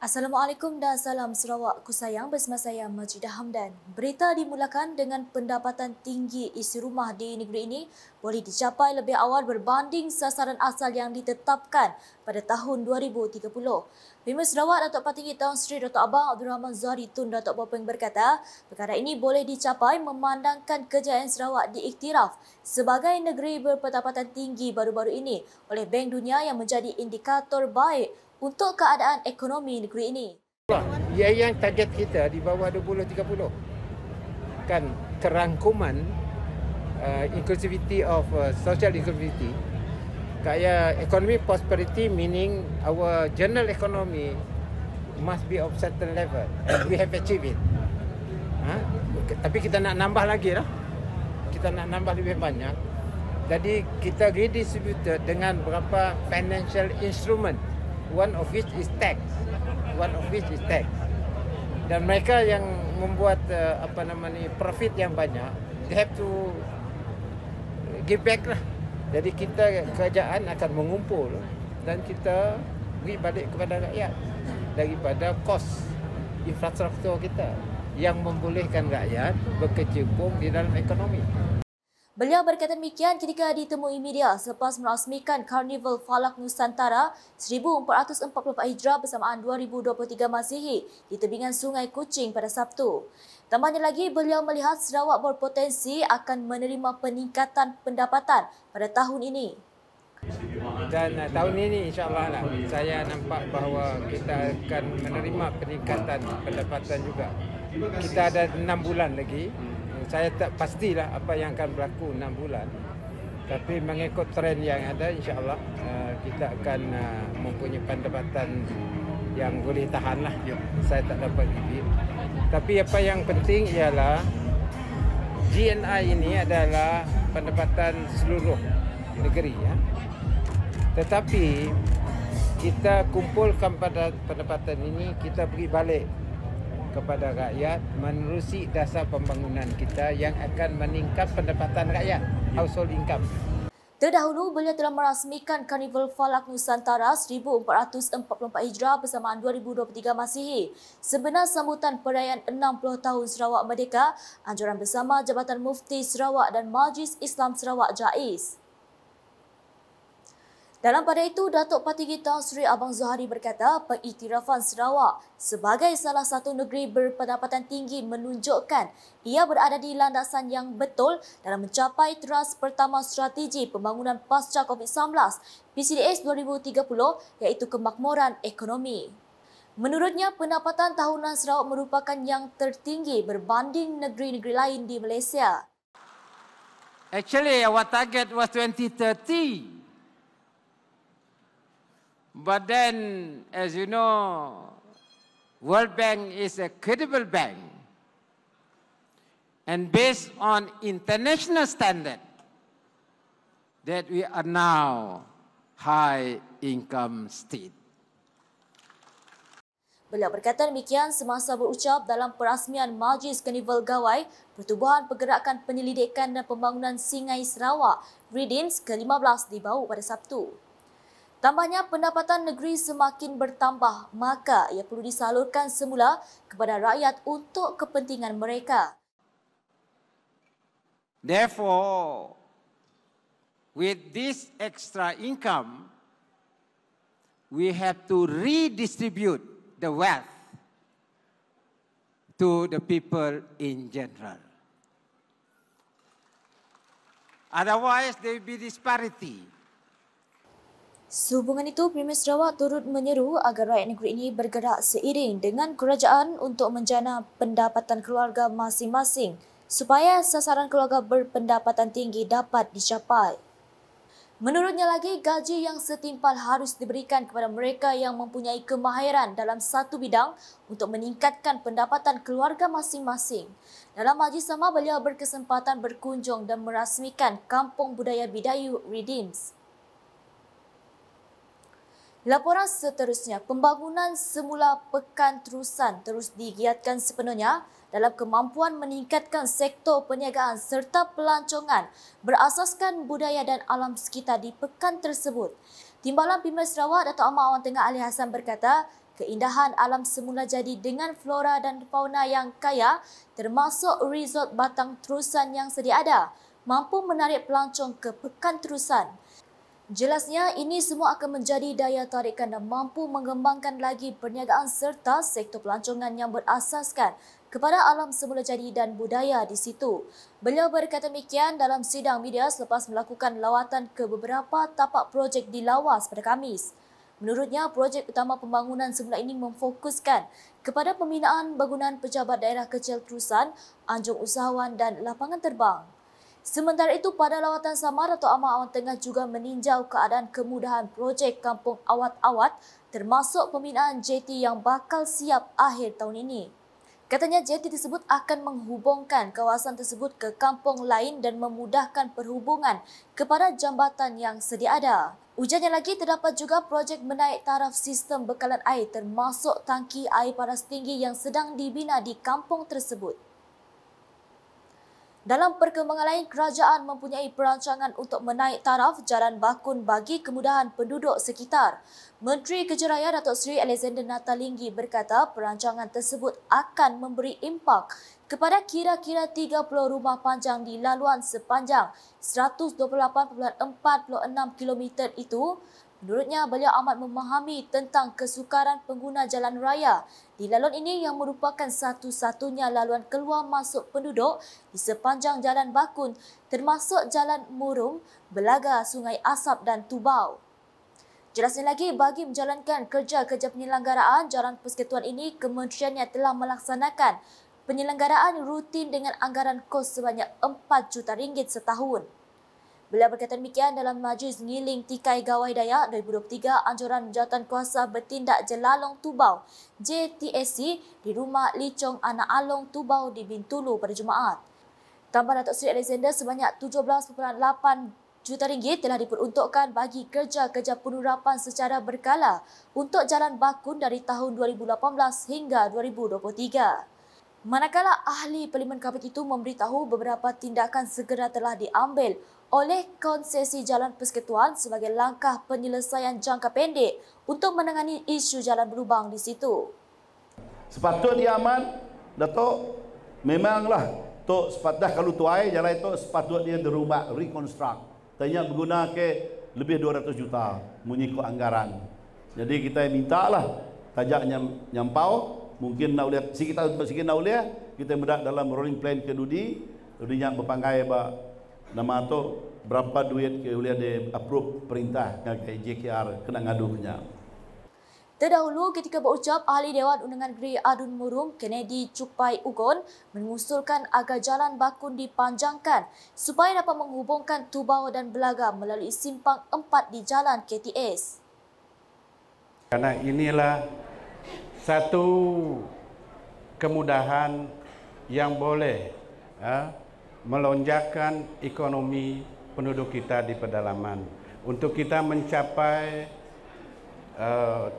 Assalamualaikum dan salam Sarawak ku sayang, bersama saya Majidah Hamdan. Berita dimulakan dengan pendapatan tinggi isi rumah di negeri ini boleh dicapai lebih awal berbanding sasaran asal yang ditetapkan pada tahun 2030. Pemimpin Sarawak Datuk Patinggi Tan Sri Datuk Abang Abdul Rahman Zahari Tun Datuk Bopeng berkata, perkara ini boleh dicapai memandangkan kejayaan Sarawak diiktiraf sebagai negeri berpendapatan tinggi baru-baru ini oleh Bank Dunia yang menjadi indikator baik untuk keadaan ekonomi negeri ini. Yang target kita di bawah 2030 kan kerangkuman inclusivity of social inclusivity. Kaya economy prosperity meaning our general economy must be of certain level and we have achieved it. Tapi kita nak nambah lagi lah. Kita nak nambah lebih banyak. Jadi kita redistributed dengan berapa financial instrument. One of which is tax. Dan mereka yang membuat profit yang banyak, they have to give back lah. Jadi kita kerajaan akan mengumpul dan kita beri balik kepada rakyat daripada kos infrastruktur kita yang membolehkan rakyat berkecimpung di dalam ekonomi. Beliau berkata demikian ketika ditemui media selepas merasmikan Karnival Falak Nusantara 1444 Hijrah bersamaan 2023 Masihi di tebingan Sungai Kuching pada Sabtu. Tambahnya lagi, beliau melihat Sarawak berpotensi akan menerima peningkatan pendapatan pada tahun ini. Dan tahun ini insyaAllah lah, saya nampak bahawa kita akan menerima peningkatan pendapatan juga. Kita ada 6 bulan lagi. Saya tak pastilah apa yang akan berlaku 6 bulan. Tapi mengikut trend yang ada, insyaAllah kita akan mempunyai pendapatan yang boleh tahan lah. Saya tak dapat review. Tapi apa yang penting ialah GNI ini adalah pendapatan seluruh negeri. Tetapi kita kumpulkan pada pendapatan ini, kita beri balik kepada rakyat menerusi dasar pembangunan kita yang akan meningkat pendapatan rakyat, household income. Terdahulu, beliau telah merasmikan Karnival Falak Nusantara 1444 Hijrah bersamaan 2023 Masihi. Sebenar sambutan perayaan 60 tahun Sarawak Merdeka, anjuran bersama Jabatan Mufti Sarawak dan Majlis Islam Sarawak JAIS. Dalam pada itu, Datuk Patinggi Tan Sri Abang Zahari berkata pengiktirafan Sarawak sebagai salah satu negeri berpendapatan tinggi menunjukkan ia berada di landasan yang betul dalam mencapai teras pertama strategi pembangunan pasca COVID-19 PCDS 2030 iaitu kemakmuran ekonomi. Menurutnya, pendapatan tahunan Sarawak merupakan yang tertinggi berbanding negeri-negeri lain di Malaysia. Actually, our target was 2030. But then, as you know, World Bank is a credible bank. And based on international standard, that we are now high income state. Beliau berkata demikian semasa berucap dalam perasmian Majlis Karnival Gawai Pertubuhan Pergerakan Penyelidikan dan Pembangunan Singai Sarawak Redeems ke-15 di Bau pada Sabtu. Tambahnya, pendapatan negeri semakin bertambah, maka ia perlu disalurkan semula kepada rakyat untuk kepentingan mereka. Therefore, with this extra income, we have to redistribute the wealth to the people in general. Otherwise, there will be disparity. Sehubungan itu, Premier Sarawak turut menyeru agar rakyat negeri ini bergerak seiring dengan kerajaan untuk menjana pendapatan keluarga masing-masing supaya sasaran keluarga berpendapatan tinggi dapat dicapai. Menurutnya lagi, gaji yang setimpal harus diberikan kepada mereka yang mempunyai kemahiran dalam satu bidang untuk meningkatkan pendapatan keluarga masing-masing. Dalam majlis sama, beliau berkesempatan berkunjung dan merasmikan Kampung Budaya Bidayu Redeems. Laporan seterusnya, pembangunan semula pekan terusan terus digiatkan sepenuhnya dalam kemampuan meningkatkan sektor perniagaan serta pelancongan berasaskan budaya dan alam sekitar di pekan tersebut. Timbalan Pimer Sarawak Datuk Ahmad Awan Tengah Ali Hassan berkata, keindahan alam semula jadi dengan flora dan fauna yang kaya termasuk resort Batang Terusan yang sedia ada mampu menarik pelancong ke Pekan Terusan. Jelasnya, ini semua akan menjadi daya tarikan dan mampu mengembangkan lagi perniagaan serta sektor pelancongan yang berasaskan kepada alam semula jadi dan budaya di situ. Beliau berkata demikian dalam sidang media selepas melakukan lawatan ke beberapa tapak projek di Lawas pada Khamis. Menurutnya, projek utama pembangunan semula ini memfokuskan kepada pembinaan bangunan pejabat daerah kecil Terusan, anjung usahawan dan lapangan terbang. Sementara itu, pada lawatan sama, Datuk Ahmad Awan Tengah juga meninjau keadaan kemudahan projek Kampung Awat-Awat termasuk pembinaan JT yang bakal siap akhir tahun ini. Katanya JT tersebut akan menghubungkan kawasan tersebut ke kampung lain dan memudahkan perhubungan kepada jambatan yang sedia ada. Ujarnya lagi, terdapat juga projek menaik taraf sistem bekalan air termasuk tangki air panas tinggi yang sedang dibina di kampung tersebut. Dalam perkembangan lain, kerajaan mempunyai perancangan untuk menaik taraf jalan bakun bagi kemudahan penduduk sekitar. Menteri Kejerayaan Datuk Seri Alexander Nathalinggi berkata perancangan tersebut akan memberi impak kepada kira-kira 30 rumah panjang di laluan sepanjang 128.46 km itu. Menurutnya, beliau amat memahami tentang kesukaran pengguna jalan raya di laluan ini yang merupakan satu-satunya laluan keluar masuk penduduk di sepanjang Jalan Bakun termasuk Jalan Murum, Belaga, Sungai Asap dan Tubau. Jelasnya lagi, bagi menjalankan kerja-kerja penyelenggaraan jalan persekutuan ini, kementeriannya telah melaksanakan penyelenggaraan rutin dengan anggaran kos sebanyak RM4 juta setahun. Beliau berkata demikian dalam Majlis Ngiling Tikai Gawai Dayak 2023 Anjuran Jawatankuasa Bertindak Jelalong Tubau JTSC di Rumah Licong Anak Along Tubau di Bintulu pada Jumaat. Tambah Datuk Seri Alexander, sebanyak RM17.8 juta telah diperuntukkan bagi kerja-kerja penurapan secara berkala untuk Jalan Bakun dari tahun 2018 hingga 2023. Manakala ahli Parlimen Kabinet itu memberitahu beberapa tindakan segera telah diambil oleh konsesi jalan persekutuan sebagai langkah penyelesaian jangka pendek untuk menangani isu jalan berlubang di situ. Sepatutnya aman, Datuk, memanglah Tok sepatutnya kalau tuai jalan itu sepatutnya dirubah, reconstruct. Tanya berguna ke lebih 200 juta mengikut anggaran. Jadi kita mintalah tajak nyampau. Mungkin nak lihat sikit nak lihat kita mendak dalam rolling plan ke dudinya berpanggai nama tu berapa duit ke boleh di approve perintah ke JKR kena ngadunya. Terdahulu ketika berucap, Ahli Dewan Undangan Negeri Adun Murum Kennedy Cupai Ugon mengusulkan agar Jalan Bakun dipanjangkan supaya dapat menghubungkan Tubau dan Belaga melalui simpang 4 di Jalan KTS. Karena inilah satu kemudahan yang boleh melonjakkan ekonomi penduduk kita di pedalaman. Untuk kita mencapai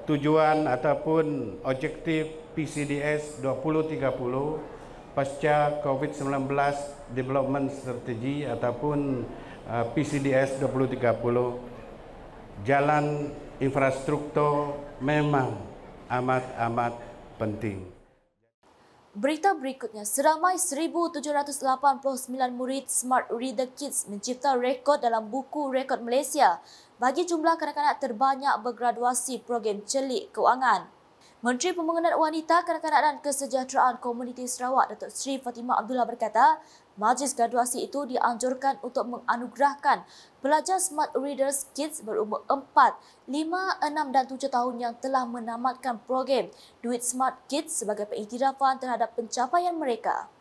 tujuan ataupun objektif PCDS 2030 pasca COVID-19 Development Strategy ataupun PCDS 2030, jalan infrastruktur memang amat penting. Berita berikutnya, seramai 1,789 murid Smart Reader Kids mencipta rekod dalam buku rekod Malaysia bagi jumlah kanak-kanak terbanyak bergraduasi program celik kewangan. Menteri Pembangunan Wanita, Kanak-kanak dan Kesejahteraan Komuniti Sarawak, Datuk Seri Fatimah Abdullah berkata, majlis graduasi itu dianjurkan untuk menganugerahkan pelajar Smart Readers Kids berumur 4, 5, 6 dan 7 tahun yang telah menamatkan program Duit Smart Kids sebagai pengiktirafan terhadap pencapaian mereka.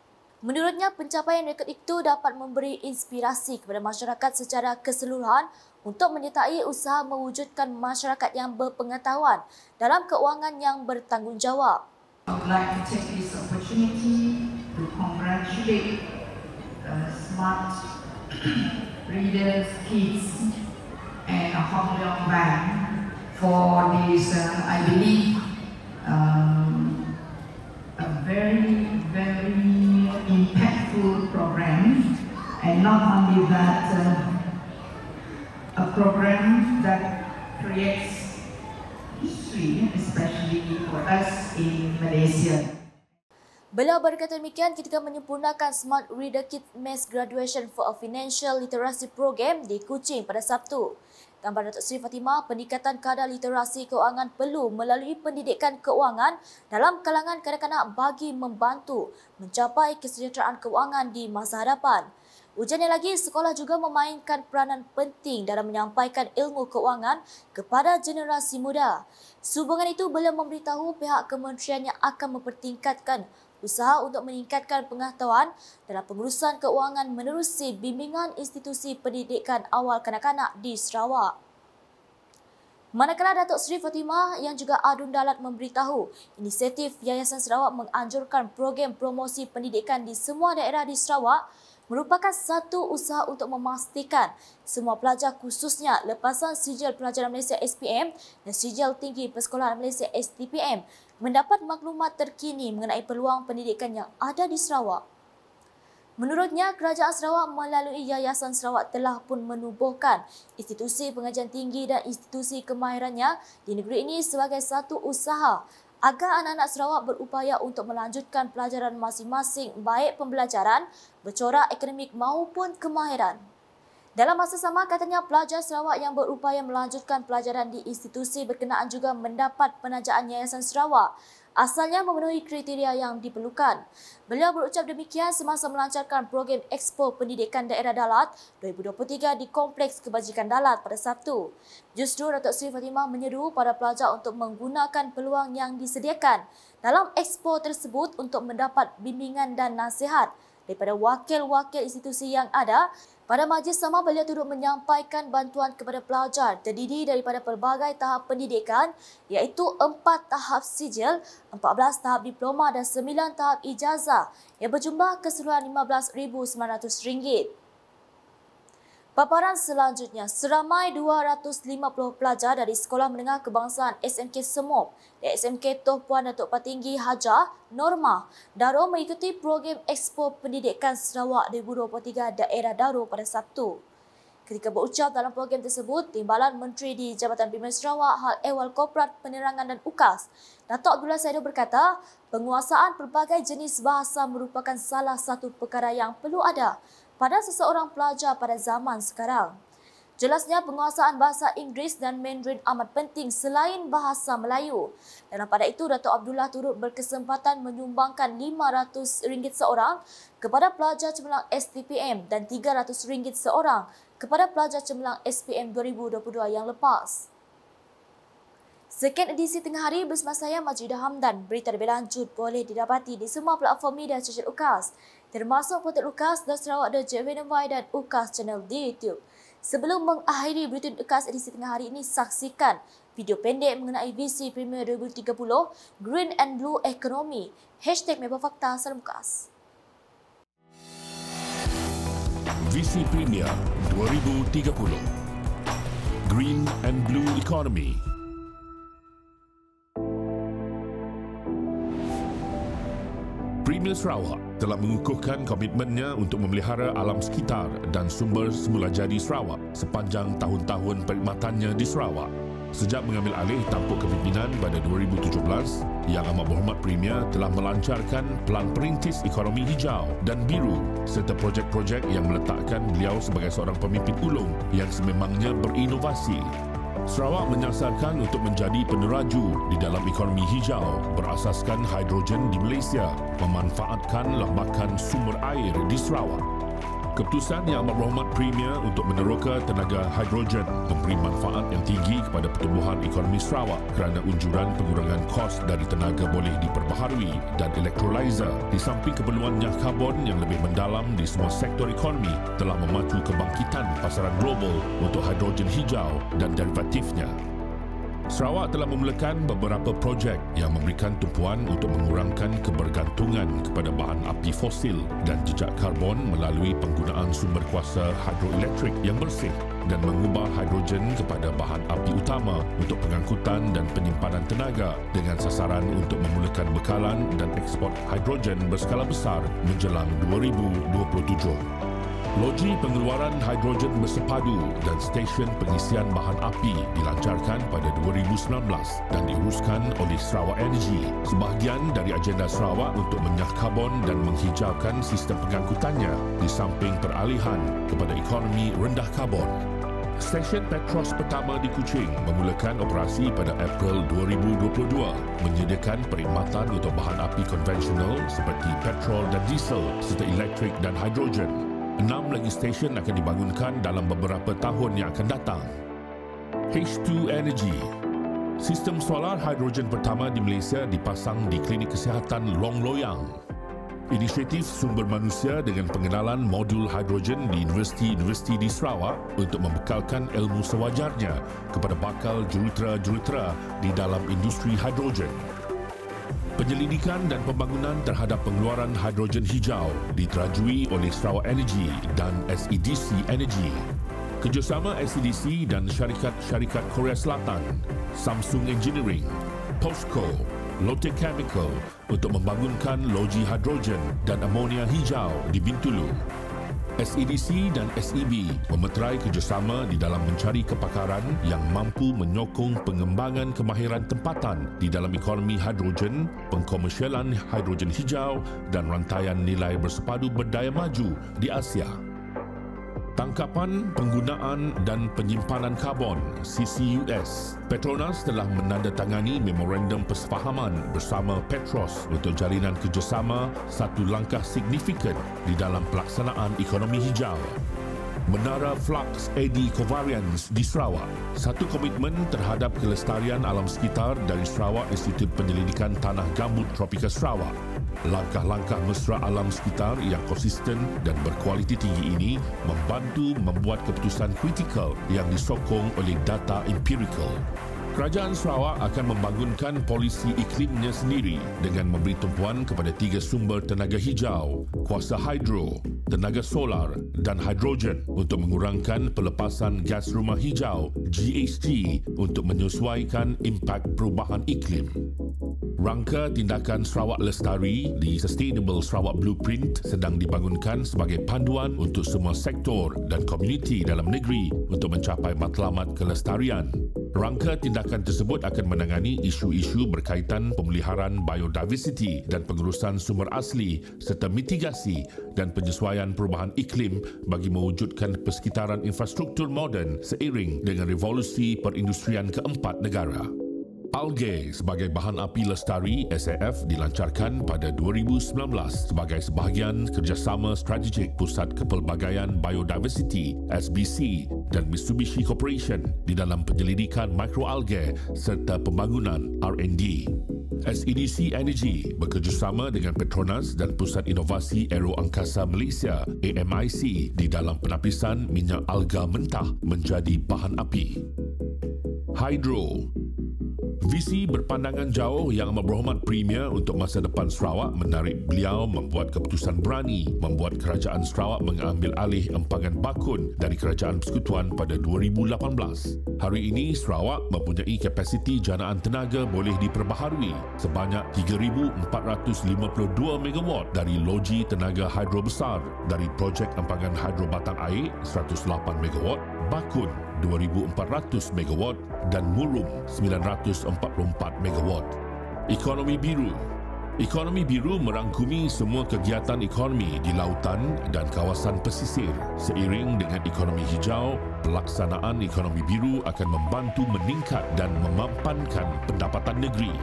Menurutnya, pencapaian rekod itu dapat memberi inspirasi kepada masyarakat secara keseluruhan untuk menyertai usaha mewujudkan masyarakat yang berpengetahuan dalam keuangan yang bertanggungjawab. I would like to take this opportunity to congratulate Smart Readers Kids and Hong Leong Bank for this, I believe, a very impactful program, and not only that, a program that creates history, especially for us in Malaysia. Beliau berkata demikian ketika menyempurnakan Smart Reader Kit Mass Graduation for a Financial Literacy Program di Kuching pada Sabtu. Tambah Datuk Seri Fatimah, peningkatan kadar literasi keuangan perlu melalui pendidikan keuangan dalam kalangan kanak-kanak bagi membantu mencapai kesejahteraan keuangan di masa hadapan. Ujarnya lagi, sekolah juga memainkan peranan penting dalam menyampaikan ilmu keuangan kepada generasi muda. Sehubungan itu, beliau memberitahu pihak kementeriannya akan mempertingkatkan usaha untuk meningkatkan pengetahuan dalam pengurusan keuangan menerusi bimbingan institusi pendidikan awal kanak-kanak di Sarawak. Manakala Datuk Seri Fatimah yang juga Adun Dalat memberitahu, inisiatif Yayasan Sarawak menganjurkan program promosi pendidikan di semua daerah di Sarawak merupakan satu usaha untuk memastikan semua pelajar, khususnya lepasan Sijil Pelajaran Malaysia SPM dan Sijil Tinggi Persekolahan Malaysia STPM, mendapat maklumat terkini mengenai peluang pendidikan yang ada di Sarawak. Menurutnya, Kerajaan Sarawak melalui Yayasan Sarawak telah pun menubuhkan institusi pengajian tinggi dan institusi kemahirannya di negeri ini sebagai satu usaha agar anak-anak Sarawak berupaya untuk melanjutkan pelajaran masing-masing, baik pembelajaran, bercorak akademik maupun kemahiran. Dalam masa sama, katanya pelajar Sarawak yang berupaya melanjutkan pelajaran di institusi berkenaan juga mendapat penajaan Yayasan Sarawak, asalnya memenuhi kriteria yang diperlukan. Beliau berucap demikian semasa melancarkan program Expo Pendidikan Daerah Dalat 2023 di Kompleks Kebajikan Dalat pada Sabtu. Justru Datuk Seri Fatimah menyeru pada pelajar untuk menggunakan peluang yang disediakan dalam Expo tersebut untuk mendapat bimbingan dan nasihat daripada wakil-wakil institusi yang ada. Pada majlis sama, beliau turut menyampaikan bantuan kepada pelajar terdiri daripada pelbagai tahap pendidikan iaitu 4 tahap sijil, 14 tahap diploma dan 9 tahap ijazah yang berjumlah keseluruhan RM15,900. Paparan selanjutnya, seramai 250 pelajar dari Sekolah Menengah Kebangsaan SMK Semop dan SMK Toh Puan Datuk Patinggi Hajar Norma Daro mengikuti program Expo Pendidikan Sarawak 2023 Daerah Daro pada Sabtu. Ketika berucap dalam program tersebut, Timbalan Menteri di Jabatan Bimbingan Sarawak Hal Ehwal Korporat Penerangan dan UKAS, Datuk Abdullah Saidu berkata, penguasaan pelbagai jenis bahasa merupakan salah satu perkara yang perlu ada pada seseorang pelajar pada zaman sekarang. Jelasnya, penguasaan bahasa Inggeris dan Mandarin amat penting selain bahasa Melayu. Dan pada itu, Datuk Abdullah turut berkesempatan menyumbangkan RM500 seorang kepada pelajar cemerlang STPM dan RM300 seorang kepada pelajar cemerlang SPM 2022 yang lepas. Sekian edisi Tengah Hari bersama saya Majidah Hamdan. Berita lebih lanjut boleh didapati di semua platform media sosial UKAS, termasuk portal UKAS dan Sarawak.jvny dan UKAS channel di YouTube. Sebelum mengakhiri berita UKAS edisi Tengah Hari ini, saksikan video pendek mengenai Visi Premier 2030 Green and Blue Economy. #Mebafakta. Salam UKAS. Visi Premier 2030 Green and Blue Economy. Premier Sarawak telah mengukuhkan komitmennya untuk memelihara alam sekitar dan sumber semula jadi Sarawak sepanjang tahun-tahun perkhidmatannya di Sarawak. Sejak mengambil alih tampuk kepimpinan pada 2017, Yang Amat Berhormat Premier telah melancarkan Pelan Perintis Ekonomi Hijau dan Biru serta projek-projek yang meletakkan beliau sebagai seorang pemimpin ulung yang sememangnya berinovasi. Sarawak menyasarkan untuk menjadi peneraju di dalam ekonomi hijau berasaskan hidrogen di Malaysia, memanfaatkan lambakan sumber air di Sarawak. Keputusan Yang Amat Berhormat Premier untuk meneroka tenaga hidrogen memberi manfaat yang tinggi kepada pertumbuhan ekonomi Sarawak kerana unjuran pengurangan kos dari tenaga boleh diperbaharui dan elektrolizer di samping keperluan minyak karbon yang lebih mendalam di semua sektor ekonomi telah memacu kebangkitan pasaran global untuk hidrogen hijau dan derivatifnya. Sarawak telah memulakan beberapa projek yang memberikan tumpuan untuk mengurangkan kebergantungan kepada bahan api fosil dan jejak karbon melalui penggunaan sumber kuasa hidroelektrik yang bersih dan mengubah hidrogen kepada bahan api utama untuk pengangkutan dan penyimpanan tenaga dengan sasaran untuk memulakan bekalan dan ekspor hidrogen berskala besar menjelang 2027. Loji pengeluaran hidrogen bersepadu dan stesen pengisian bahan api dilancarkan pada 2019 dan diuruskan oleh Sarawak Energy, sebahagian dari agenda Sarawak untuk menyah karbon dan menghijaukan sistem pengangkutannya di samping peralihan kepada ekonomi rendah karbon. Stesen Petros pertama di Kuching memulakan operasi pada April 2022, menyediakan perkhidmatan untuk bahan api konvensional seperti petrol dan diesel serta elektrik dan hidrogen. 6 lagi stesen akan dibangunkan dalam beberapa tahun yang akan datang. H2 Energy. Sistem solar hidrogen pertama di Malaysia dipasang di Klinik Kesihatan Long Loyang. Inisiatif sumber manusia dengan pengenalan modul hidrogen di universiti-universiti di Sarawak untuk membekalkan ilmu sewajarnya kepada bakal jurutera-jurutera di dalam industri hidrogen. Penyelidikan dan pembangunan terhadap pengeluaran hidrogen hijau diterajui oleh Sarawak Energy dan SEDC Energy. Kerjasama SEDC dan syarikat-syarikat Korea Selatan, Samsung Engineering, POSCO, Lotte Chemical untuk membangunkan loji hidrogen dan amonia hijau di Bintulu. SEDC dan SEB memeterai kerjasama di dalam mencari kepakaran yang mampu menyokong pengembangan kemahiran tempatan di dalam ekonomi hidrogen, pengkomersialan hidrogen hijau dan rantaian nilai bersepadu berdaya maju di Asia. Tangkapan Penggunaan dan Penyimpanan Karbon CCUS. Petronas telah menandatangani memorandum persefahaman bersama Petros untuk jalinan kerjasama satu langkah signifikan di dalam pelaksanaan ekonomi hijau. Menara Flux AD Covariance di Sarawak. Satu komitmen terhadap kelestarian alam sekitar dari Sarawak Institut Penyelidikan Tanah Gambut Tropika Sarawak. Langkah-langkah mesra alam sekitar yang konsisten dan berkualiti tinggi ini membantu membuat keputusan kritikal yang disokong oleh data empirikal. Kerajaan Sarawak akan membangunkan polisi iklimnya sendiri dengan memberi tumpuan kepada 3 sumber tenaga hijau, kuasa hidro, tenaga solar dan hidrogen untuk mengurangkan pelepasan gas rumah hijau GHG untuk menyesuaikan impak perubahan iklim. Rangka tindakan Sarawak Lestari di Sustainable Sarawak Blueprint sedang dibangunkan sebagai panduan untuk semua sektor dan komuniti dalam negeri untuk mencapai matlamat kelestarian. Rangka tindakan tersebut akan menangani isu-isu berkaitan pemeliharaan biodiversity dan pengurusan sumber asli serta mitigasi dan penyesuaian perubahan iklim bagi mewujudkan persekitaran infrastruktur moden seiring dengan revolusi perindustrian keempat negara. Algae sebagai bahan api lestari SAF dilancarkan pada 2019 sebagai sebahagian kerjasama strategik Pusat Kepelbagaian Biodiversity SBC dan Mitsubishi Corporation di dalam penyelidikan mikroalgae serta pembangunan R&D. SEDC Energy bekerjasama dengan Petronas dan Pusat Inovasi Aero Angkasa Malaysia AMIC di dalam penapisan minyak alga mentah menjadi bahan api. Hydro. Visi berpandangan jauh yang amat berhormat Premier untuk masa depan Sarawak menarik beliau membuat keputusan berani membuat Kerajaan Sarawak mengambil alih empangan bakun dari Kerajaan Persekutuan pada 2018. Hari ini Sarawak mempunyai kapasiti janaan tenaga boleh diperbaharui sebanyak 3,452 MW dari loji tenaga hidro besar dari projek empangan hidro batang air 108 MW, bakun 2,400 MW dan murum 944 MW. Ekonomi biru. Ekonomi biru merangkumi semua kegiatan ekonomi di lautan dan kawasan pesisir. Seiring dengan ekonomi hijau, pelaksanaan ekonomi biru akan membantu meningkat dan memampankan pendapatan negeri.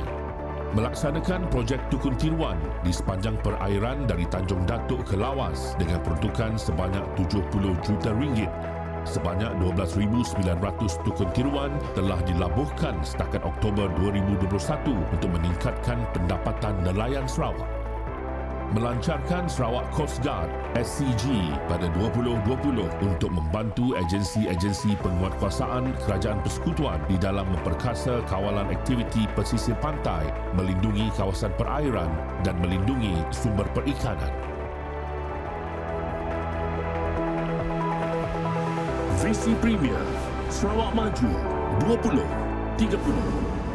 Melaksanakan projek Tukun Tiruan di sepanjang perairan dari Tanjung Datuk ke Lawas dengan peruntukan sebanyak 70 juta ringgit. Sebanyak 12,900 tukun tiruan telah dilabuhkan setakat Oktober 2021 untuk meningkatkan pendapatan nelayan Sarawak. Melancarkan Sarawak Coast Guard SCG pada 2020 untuk membantu agensi-agensi penguatkuasaan Kerajaan Persekutuan di dalam memperkasa kawalan aktiviti pesisir pantai, melindungi kawasan perairan dan melindungi sumber perikanan. Visi Premier Sarawak Maju 2030.